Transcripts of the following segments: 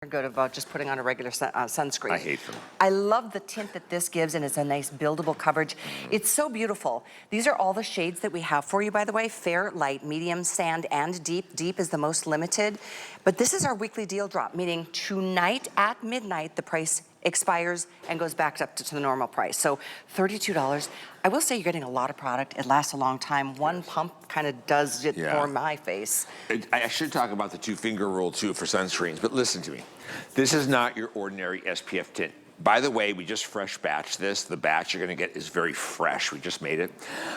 Good about just putting on a regular sunscreen. I hate them. I love the tint that this gives, and it's a nice buildable coverage. It's so beautiful. These are all the shades that we have for you, by the way: fair, light, medium, sand, and deep. Deep is the most limited. But this is our weekly deal drop, meaning tonight at midnight, the price expires and goes back up to the normal price. So $32. I will say you're getting a lot of product. It lasts a long time. One pump kind of does it for my face. I should talk about the two-finger rule too for sunscreens, but listen to me. This is not your ordinary SPF tint. By the way, we just fresh batched this. The batch you're gonna get is very fresh. We just made it.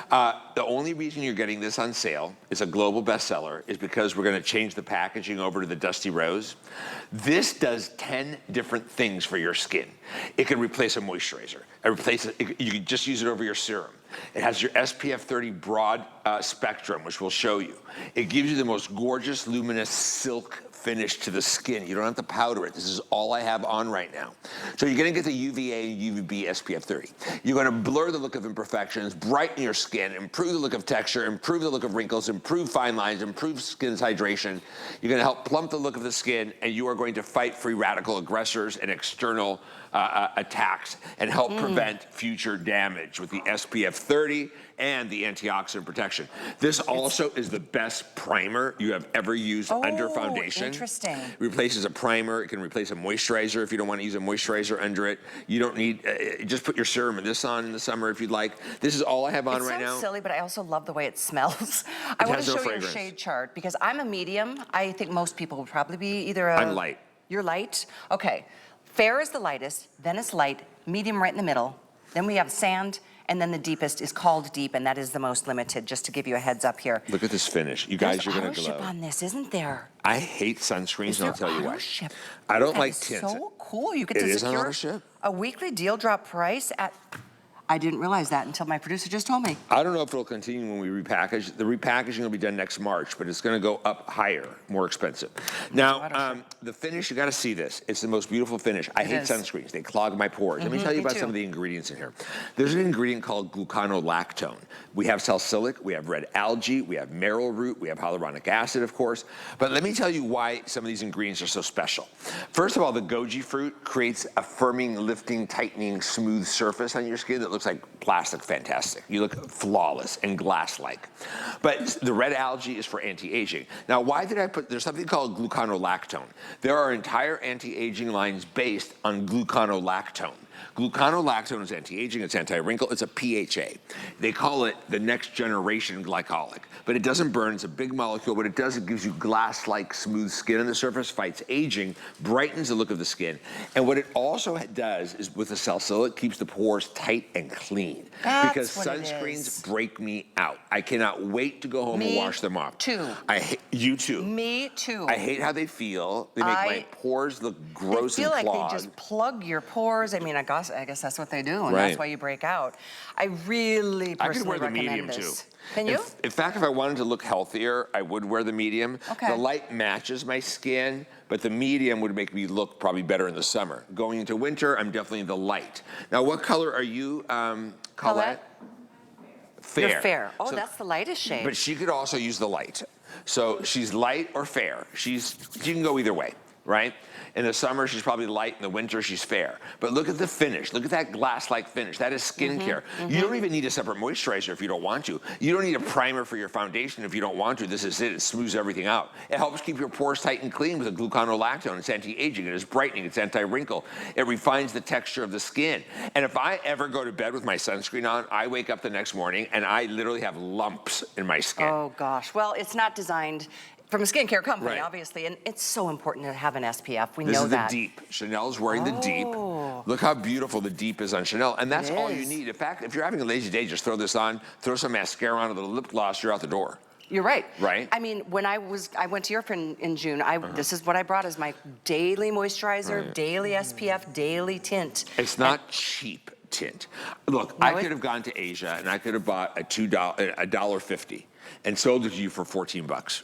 The only reason you're getting this on sale is a global bestseller is because we're gonna change the packaging over to the Dusty Rose. This does 10 different things for your skin. It can replace a moisturizer. You can just use it over your serum. It has your SPF30 broad spectrum, which we'll show you. It gives you the most gorgeous, luminous silk finish to the skin. You don't have to powder it. This is all I have on right now. So you're gonna get the UVA and UVB SPF30. You're gonna blur the look of imperfections, brighten your skin, improve the look of texture, improve the look of wrinkles, improve fine lines, improve skin's hydration. You're gonna help plump the look of the skin, and you are going to fight free radical aggressors and external attacks and help prevent future damage with the SPF30 and the antioxidant protection. This also is the best primer you have ever used under foundation. Interesting. It replaces a primer. It can replace a moisturizer if you don't want to use a moisturizer under it. You don't need, just put your serum of this on in the summer if you'd like. This is all I have on right now. It sounds silly, but I also love the way it smells. I want to show you a shade chart because I'm a medium. I think most people would probably be either a... I'm light. You're light? Okay. Fair is the lightest, then it's light, medium right in the middle, then we have sand, and then the deepest is called deep, and that is the most limited, just to give you a heads up here. Look at this finish. You guys, you're gonna glow. There's ownership on this, isn't there? I hate sunscreens, and I'll tell you why. Ownership? I don't like tints. So cool. You get to secure a weekly deal drop price at... I didn't realize that until my producer just told me. I don't know if it'll continue when we repackage. The repackaging will be done next March, but it's gonna go up higher, more expensive. Now, the finish, you gotta see this. It's the most beautiful finish. I hate sunscreens, they clog my pores. Let me tell you about some of the ingredients in here. There's an ingredient called gluconolactone. We have salicylic, we have red algae, we have marrow root, we have hyaluronic acid, of course. But let me tell you why some of these ingredients are so special. First of all, the goji fruit creates a firming, lifting, tightening, smooth surface on your skin that looks like plastic fantastic. You look flawless and glass-like. But the red algae is for anti-aging. Now, why did I put, there's something called gluconolactone. There are entire anti-aging lines based on gluconolactone. Gluconolactone is anti-aging, it's anti-wrinkle, it's a PHA. They call it the next generation glycolic, but it doesn't burn, it's a big molecule. What it does, it gives you glass-like smooth skin on the surface, fights aging, brightens the look of the skin. And what it also does is with the salicylic, keeps the pores tight and clean. Because sunscreens break me out. I cannot wait to go home and wash them off. You too. Me too. I hate how they feel. They make my pores look gross and clogged. They feel like they just plug your pores. I mean, I guess that's what they do, and that's why you break out. I really personally recommend this. Can you? In fact, if I wanted to look healthier, I would wear the medium. The light matches my skin, but the medium would make me look probably better in the summer. Going into winter, I'm definitely the light. Now, what color are you, Colette? Fair. You're fair. Oh, so, that's the lightest shade. But she could also use the light. So she's light or fair. She can go either way, right? In the summer, she's probably light. In the winter, she's fair. But look at the finish. Look at that glass-like finish. That is skincare. You don't even need a separate moisturizer if you don't want to. You don't need a primer for your foundation if you don't want to. This is it. It smooths everything out. It helps keep your pores tight and clean with a gluconolactone. It's anti-aging. It is brightening. It's anti-wrinkle. It refines the texture of the skin. And if I ever go to bed with my sunscreen on, I wake up the next morning and I literally have lumps in my skin. Oh, gosh. Well, it's not designed from a skincare company, obviously, and it's so important to have an SPF. We know that. This is the deep. Chanel's wearing the deep. Look how beautiful the deep is on Chanel, and that's all you need. In fact, if you're having a lazy day, just throw this on, throw some mascara on, a little lip gloss, you're out the door. You're right. Right? I mean, when I went to Europe in June, this is what I brought as my daily moisturizer, daily SPF, daily tint. It's not cheap tint. Look, I could have gone to Asia and I could have bought a $1.50 and sold it to you for 14 bucks.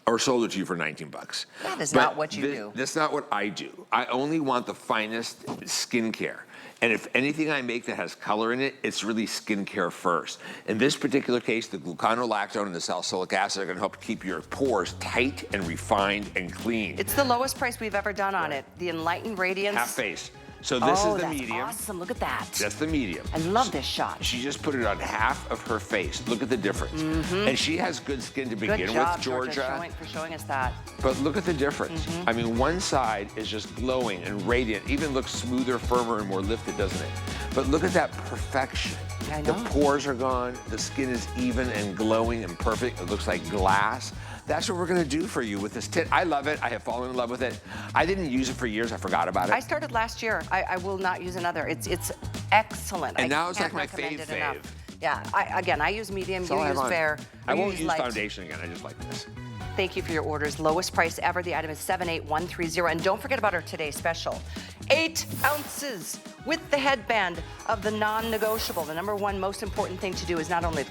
or sold it to you for 19 bucks. That is not what you do. That's not what I do. I only want the finest skincare. And if anything I make that has color in it, it's really skincare first. In this particular case, the gluconolactone and the salicylic acid are gonna help keep your pores tight and refined and clean. It's the lowest price we've ever done on it. The Enlightened Radiance. Half face. So this is the medium. Awesome, look at that. That's the medium. I love this shot. She just put it on half of her face. Look at the difference. And she has good skin to begin Good job, with, Georgia. for showing us that. But look at the difference. I mean, one side is just glowing and radiant, even looks smoother, firmer, and more lifted, doesn't it? But look at that perfection. I know. The pores are gone, the skin is even and glowing and perfect. It looks like glass. That's what we're gonna do for you with this tint. I love it, I have fallen in love with it. I didn't use it for years, I forgot about it. I started last year. I will not use another. It's excellent. And now I it's like can't my recommend it fave. enough. Yeah, again, I use medium, That's all you I have use on. fair. I we won't use light. foundation again, I just like this. Thank you for your orders. Lowest price ever. The item is 78130. And don't forget about our today special. 8 ounces with the headband of the non-negotiable. The #1 most important thing to do is not only